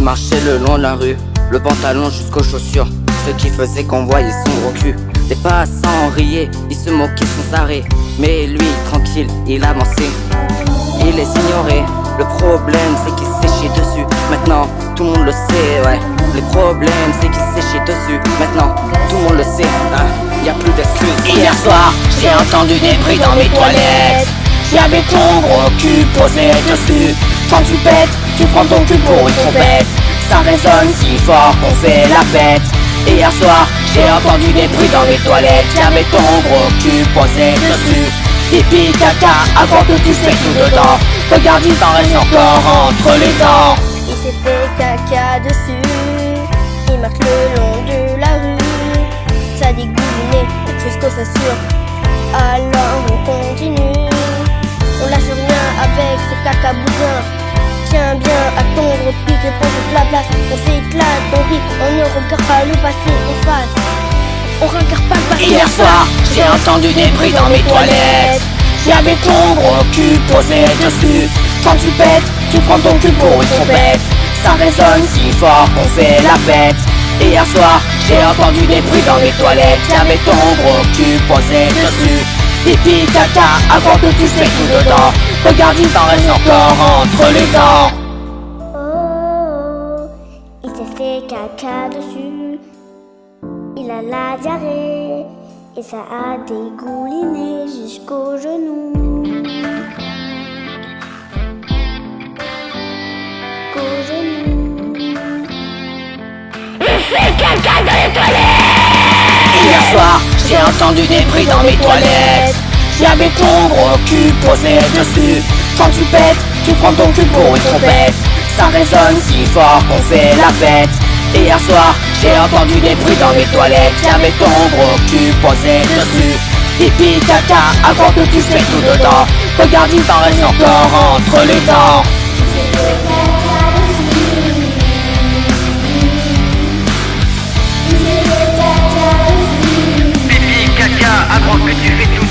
marchait le long de la rue, le pantalon jusqu'aux chaussures, ce qui faisait qu'on voyait son gros cul. Des passants riaient, ils se moquaient sans arrêt, mais lui, tranquille, il avançait. Il les ignorait, le problème c'est qu'il séchait dessus. Maintenant, tout le monde le sait, ouais. Le problème c'est qu'il séchait dessus. Maintenant, tout le monde le sait, hein. Y a plus d'excuses. Hier soir, j'ai entendu des bruits dans mes toilettes. Y'avait ton gros cul posé dessus. Quand tu pètes, tu prends ton cul pour une trompette. Ça résonne si fort qu'on fait la fête. Et hier soir, j'ai entendu des bruits dans mes toilettes. Y'avait ton gros cul posé dessus. Pipi caca avant que tu fais tout dedans. Regarde, il t'en reste encore entre les dents. Il s'est fait caca dessus. Il marche le long de la rue. Ça dégoulinait jusqu'aux chaussures. Alors on continue. On lâche rien avec ce caca bousin. Tiens bien à ton gros pic et prends toute la place. On s'éclate, on rit, on ne regarde pas le passé, on face. On regarde pas le passé. Hier soir, j'ai entendu des bruits dans mes toilettes. Y'avait ton gros cul posé dessus. Quand tu pètes, tu prends ton cul pour une trompette. Ça résonne si fort qu'on fait la fête. Et hier soir, j'ai entendu des bruits dans mes toilettes. Y'avait ton gros cul posé dessus. Pipi caca avant que tu fais tout dedans. Regarde, il t'en reste encore entre les dents. Oh, il s'est fait caca dessus. Il a la diarrhée et ça a dégouliné jusqu'aux genoux. Jusqu'aux genoux. Il fait caca dans les toilettes. Hier soir, j'ai entendu des bruits dans mes toilettes. Y'avait ton gros cul posé dessus. Quand tu pètes, tu prends ton cul pour une trompette. Ça résonne si fort qu'on fait la fête. Et hier soir, j'ai entendu des bruits dans mes toilettes. Y'avait ton gros cul posé dessus. Pipi caca avant que tu fais tout dedans. Regarde, il t'en reste encore entre les dents. Pipi, caca, avant que tu fais tout